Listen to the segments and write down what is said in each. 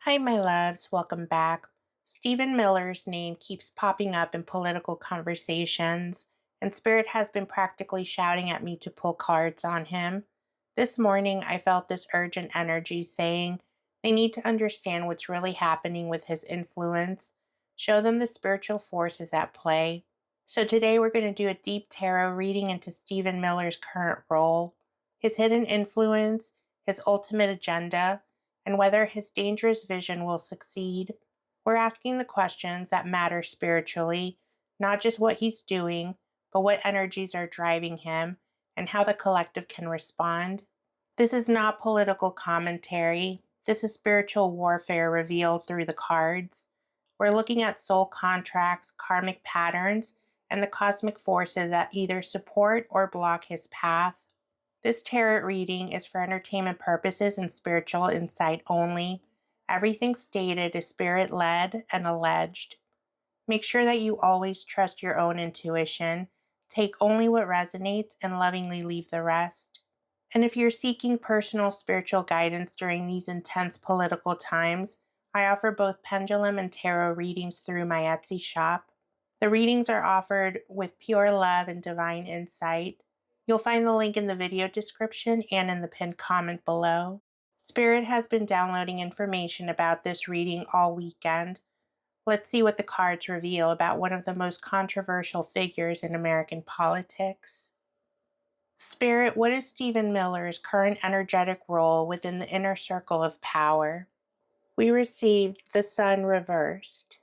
Hi, my loves. Welcome back. Stephen Miller's name keeps popping up in political conversations, and Spirit has been practically shouting at me to pull cards on him. This morning, I felt this urgent energy saying they need to understand what's really happening with his influence, show them the spiritual forces at play. So, today we're going to do a deep tarot reading into Stephen Miller's current role, his hidden influence, his ultimate agenda, and whether his dangerous vision will succeed. We're asking the questions that matter spiritually, not just what he's doing, but what energies are driving him and how the collective can respond. This is not political commentary. This is spiritual warfare revealed through the cards. We're looking at soul contracts, karmic patterns, and the cosmic forces that either support or block his path. This tarot reading is for entertainment purposes and spiritual insight only. Everything stated is spirit led and alleged. Make sure that you always trust your own intuition. Take only what resonates and lovingly leave the rest. And if you're seeking personal spiritual guidance during these intense political times, I offer both pendulum and tarot readings through my Etsy shop. The readings are offered with pure love and divine insight. You'll find the link in the video description and in the pinned comment below. Spirit has been downloading information about this reading all weekend. Let's see what the cards reveal about one of the most controversial figures in American politics. Spirit, what is Stephen Miller's current energetic role within the inner circle of power? We received the Sun reversed.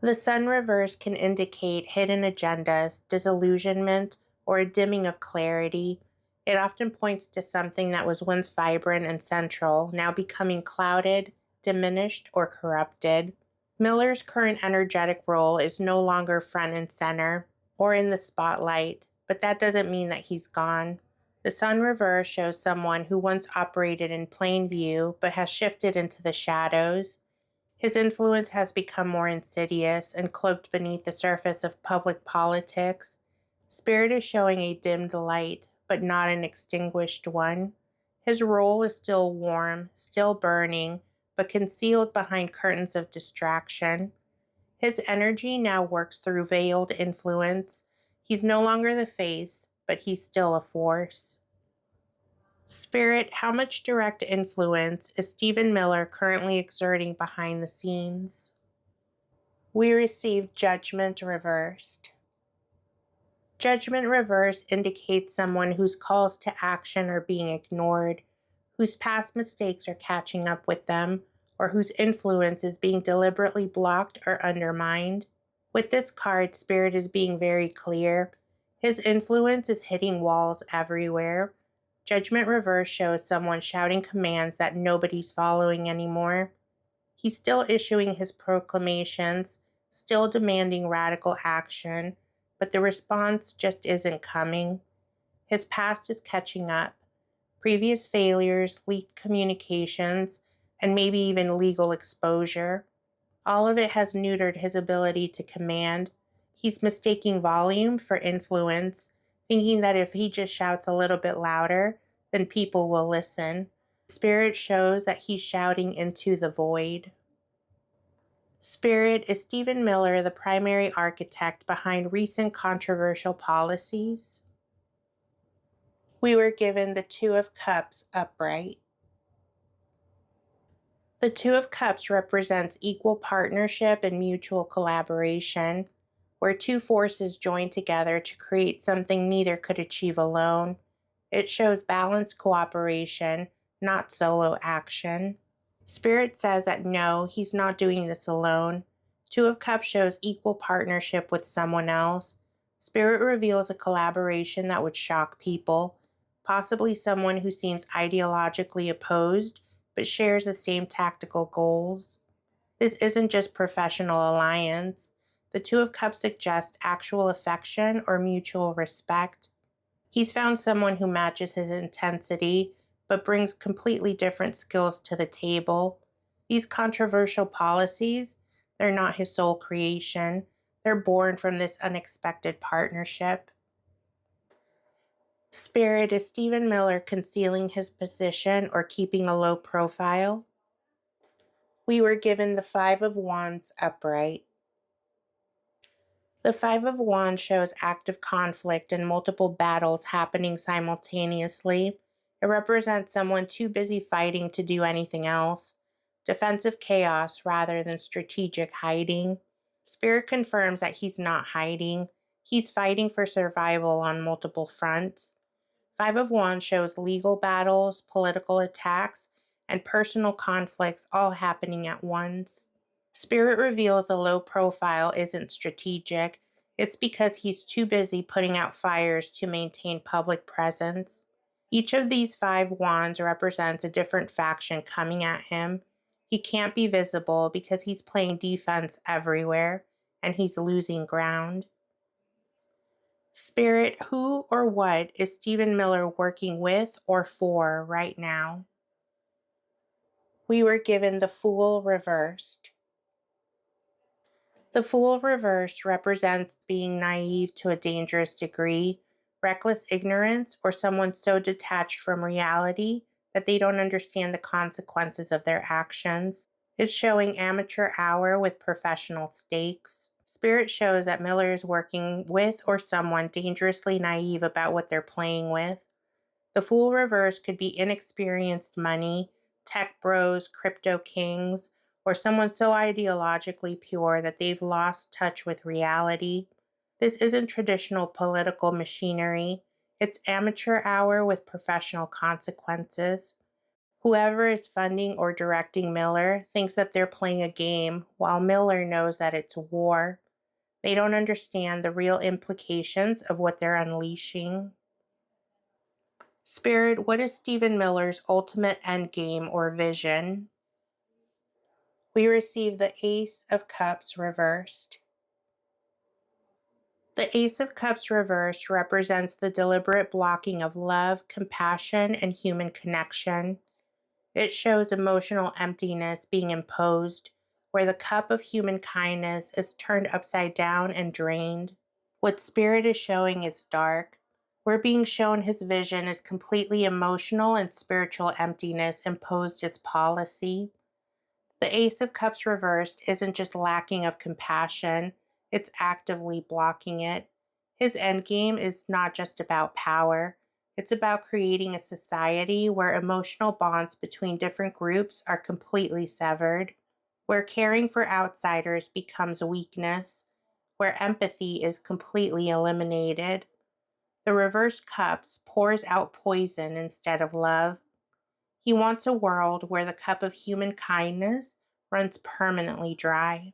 The Sun reverse can indicate hidden agendas, disillusionment, or a dimming of clarity. It often points to something that was once vibrant and central, now becoming clouded, diminished, or corrupted. Miller's current energetic role is no longer front and center or in the spotlight, but that doesn't mean that he's gone. The Sun reverse shows someone who once operated in plain view but has shifted into the shadows. His influence has become more insidious and cloaked beneath the surface of public politics. Spirit is showing a dimmed light, but not an extinguished one. His role is still warm, still burning, but concealed behind curtains of distraction. His energy now works through veiled influence. He's no longer the face, but he's still a force. Spirit, how much direct influence is Stephen Miller currently exerting behind the scenes? We received Judgment reversed. Judgment reverse indicates someone whose calls to action are being ignored, whose past mistakes are catching up with them, or whose influence is being deliberately blocked or undermined. With this card, Spirit is being very clear. His influence is hitting walls everywhere. Judgment reverse shows someone shouting commands that nobody's following anymore. He's still issuing his proclamations, still demanding radical action, but the response just isn't coming. His past is catching up. Previous failures, leaked communications, and maybe even legal exposure. All of it has neutered his ability to command. He's mistaking volume for influence, thinking that if he just shouts a little bit louder, then people will listen. Spirit shows that he's shouting into the void. Spirit, is Stephen Miller the primary architect behind recent controversial policies? We were given the Two of Cups upright. The Two of Cups represents equal partnership and mutual collaboration, where two forces join together to create something neither could achieve alone. It shows balanced cooperation, not solo action. Spirit says that no, he's not doing this alone. Two of Cups shows equal partnership with someone else. Spirit reveals a collaboration that would shock people, possibly someone who seems ideologically opposed but shares the same tactical goals. This isn't just professional alliance. The Two of Cups suggests actual affection or mutual respect. He's found someone who matches his intensity, but brings completely different skills to the table. These controversial policies, they're not his sole creation. They're born from this unexpected partnership. Spirit, is Stephen Miller concealing his position or keeping a low profile? We were given the Five of Wands upright. The Five of Wands shows active conflict and multiple battles happening simultaneously. It represents someone too busy fighting to do anything else, defensive chaos rather than strategic hiding. Spirit confirms that he's not hiding, he's fighting for survival on multiple fronts. Five of Wands shows legal battles, political attacks, and personal conflicts all happening at once. Spirit reveals the low profile isn't strategic. It's because he's too busy putting out fires to maintain public presence. Each of these five wands represents a different faction coming at him. He can't be visible because he's playing defense everywhere and he's losing ground. Spirit, who or what is Stephen Miller working with or for right now? We were given the Fool reversed. The Fool reversed represents being naive to a dangerous degree, reckless ignorance, or someone so detached from reality that they don't understand the consequences of their actions. It's showing amateur hour with professional stakes. Spirit shows that Miller is working with or someone dangerously naive about what they're playing with. The Fool reverse could be inexperienced money, tech bros, crypto kings, or someone so ideologically pure that they've lost touch with reality. This isn't traditional political machinery. It's amateur hour with professional consequences. Whoever is funding or directing Miller thinks that they're playing a game, while Miller knows that it's war. They don't understand the real implications of what they're unleashing. Spirit, what is Stephen Miller's ultimate endgame or vision? We receive the Ace of Cups reversed. The Ace of Cups reversed represents the deliberate blocking of love, compassion, and human connection. It shows emotional emptiness being imposed, where the cup of human kindness is turned upside down and drained. What Spirit is showing is dark. We're being shown his vision is completely emotional and spiritual emptiness imposed as policy. The Ace of Cups reversed isn't just lacking of compassion, it's actively blocking it. His endgame is not just about power, it's about creating a society where emotional bonds between different groups are completely severed, where caring for outsiders becomes a weakness, where empathy is completely eliminated. The reversed cups pours out poison instead of love. He wants a world where the cup of human kindness runs permanently dry.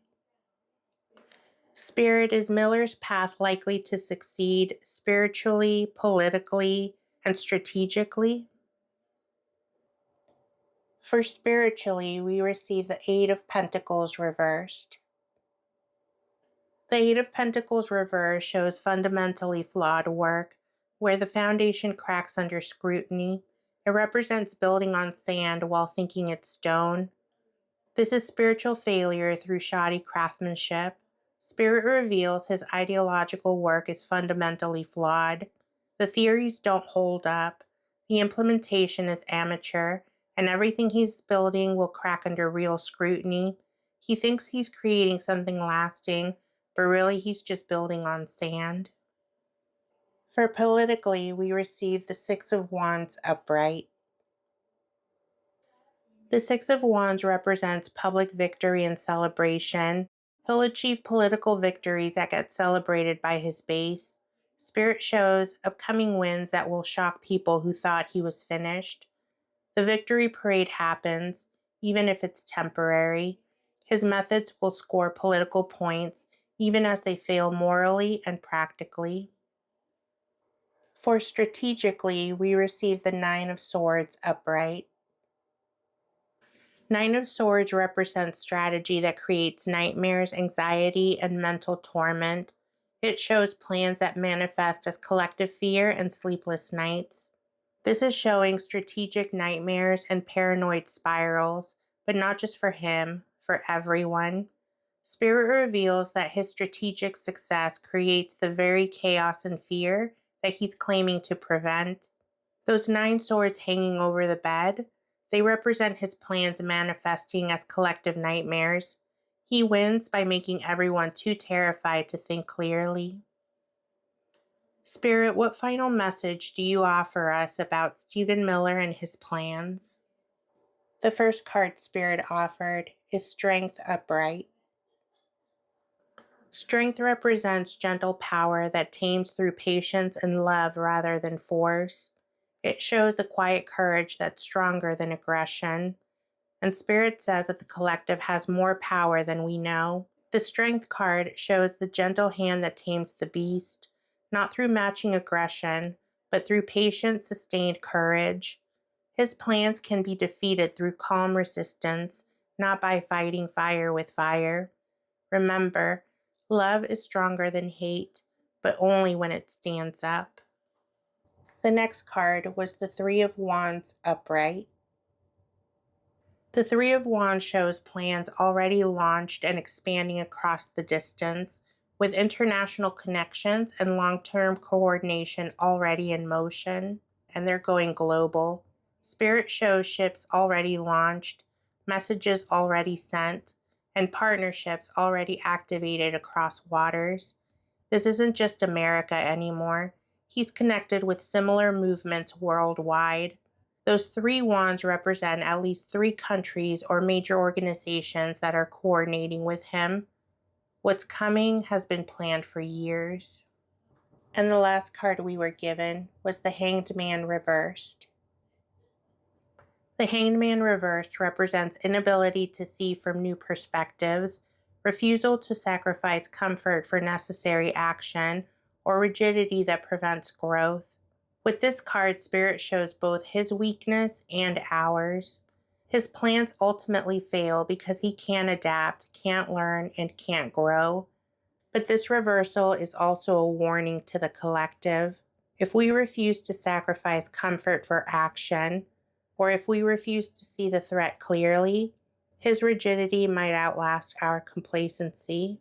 Spirit, is Miller's path likely to succeed spiritually, politically, and strategically? For spiritually, we receive the Eight of Pentacles reversed. The Eight of Pentacles reversed shows fundamentally flawed work, where the foundation cracks under scrutiny. It represents building on sand while thinking it's stone. This is spiritual failure through shoddy craftsmanship. Spirit reveals his ideological work is fundamentally flawed. The theories don't hold up. The implementation is amateur, and everything he's building will crack under real scrutiny. He thinks he's creating something lasting, but really he's just building on sand. For politically, we receive the Six of Wands upright. The Six of Wands represents public victory and celebration. He'll achieve political victories that get celebrated by his base. Spirit shows upcoming wins that will shock people who thought he was finished. The victory parade happens, even if it's temporary. His methods will score political points, even as they fail morally and practically. For strategically, we receive the Nine of Swords upright. Nine of Swords represents strategy that creates nightmares, anxiety, and mental torment. It shows plans that manifest as collective fear and sleepless nights. This is showing strategic nightmares and paranoid spirals, but not just for him, for everyone. Spirit reveals that his strategic success creates the very chaos and fear that he's claiming to prevent. Those nine swords hanging over the bed, They represent his plans manifesting as collective nightmares. He wins by making everyone too terrified to think clearly. Spirit, what final message do you offer us about Stephen Miller and his plans? The first card Spirit offered is Strength Upright. Strength represents gentle power that tames through patience and love rather than force. It shows the quiet courage that's stronger than aggression. And Spirit says that the collective has more power than we know. The Strength card shows the gentle hand that tames the beast, not through matching aggression, but through patient, sustained courage. His plans can be defeated through calm resistance, not by fighting fire with fire. Remember, love is stronger than hate, but only when it stands up. The next card was the Three of Wands upright. The Three of Wands shows plans already launched and expanding across the distance, with international connections and long-term coordination already in motion, and they're going global. Spirit shows ships already launched, messages already sent, and partnerships already activated across waters. This isn't just America anymore. He's connected with similar movements worldwide. Those three wands represent at least 3 countries or major organizations that are coordinating with him. What's coming has been planned for years. And the last card we were given was the Hanged Man reversed. The Hanged Man reversed represents inability to see from new perspectives, refusal to sacrifice comfort for necessary action, or rigidity that prevents growth. With this card, Spirit shows both his weakness and ours. His plans ultimately fail because he can't adapt, can't learn, and can't grow. But this reversal is also a warning to the collective. If we refuse to sacrifice comfort for action, or if we refuse to see the threat clearly, his rigidity might outlast our complacency.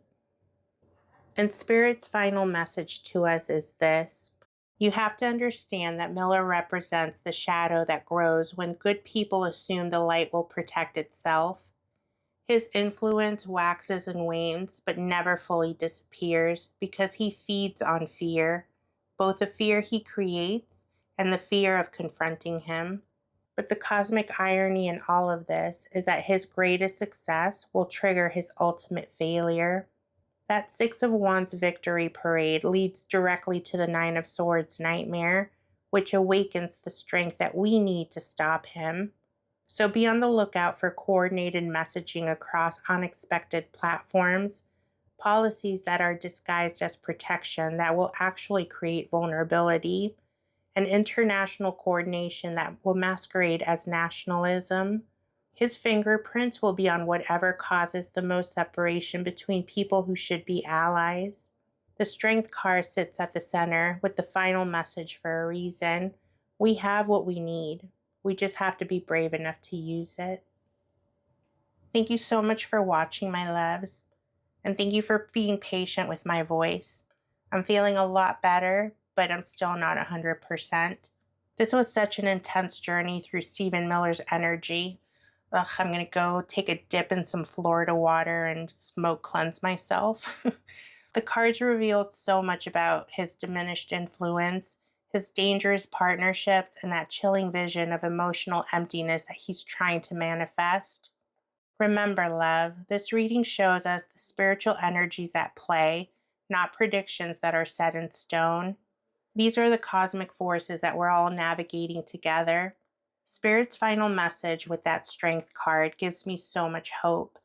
And Spirit's final message to us is this: you have to understand that Miller represents the shadow that grows when good people assume the light will protect itself. His influence waxes and wanes, but never fully disappears because he feeds on fear, both the fear he creates and the fear of confronting him. But the cosmic irony in all of this is that his greatest success will trigger his ultimate failure. That Six of Wands victory parade leads directly to the Nine of Swords nightmare, which awakens the strength that we need to stop him. So be on the lookout for coordinated messaging across unexpected platforms, policies that are disguised as protection that will actually create vulnerability, and international coordination that will masquerade as nationalism. His fingerprints will be on whatever causes the most separation between people who should be allies. The Strength card sits at the center with the final message for a reason. We have what we need. We just have to be brave enough to use it. Thank you so much for watching, my loves. And thank you for being patient with my voice. I'm feeling a lot better, but I'm still not 100%. This was such an intense journey through Stephen Miller's energy. Ugh, I'm going to go take a dip in some Florida water and smoke cleanse myself. The cards revealed so much about his diminished influence, his dangerous partnerships, and that chilling vision of emotional emptiness that he's trying to manifest. Remember, love, this reading shows us the spiritual energies at play, not predictions that are set in stone. These are the cosmic forces that we're all navigating together. Spirit's final message with that Strength card gives me so much hope.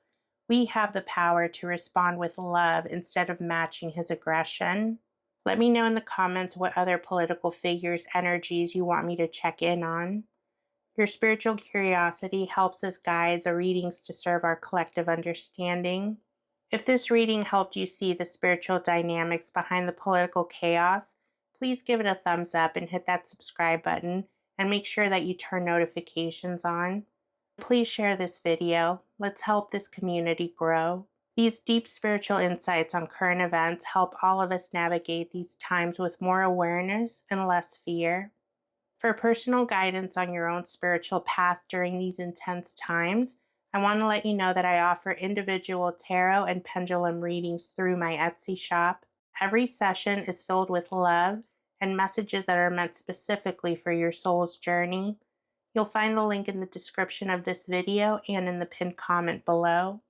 We have the power to respond with love instead of matching his aggression. Let me know in the comments what other political figures' energies you want me to check in on. Your spiritual curiosity helps us guide the readings to serve our collective understanding. If this reading helped you see the spiritual dynamics behind the political chaos, please give it a thumbs up and hit that subscribe button, and make sure that you turn notifications on. Please share this video. Let's help this community grow. These deep spiritual insights on current events help all of us navigate these times with more awareness and less fear. For personal guidance on your own spiritual path during these intense times, I want to let you know that I offer individual tarot and pendulum readings through my Etsy shop. Every session is filled with love and messages that are meant specifically for your soul's journey. You'll find the link in the description of this video and in the pinned comment below.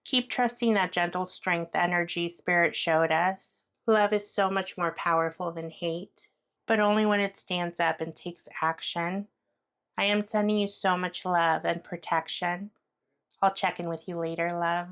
Keep trusting that gentle strength energy Spirit showed us. Love is so much more powerful than hate, but only when it stands up and takes action. I am sending you so much love and protection. I'll check in with you later, love.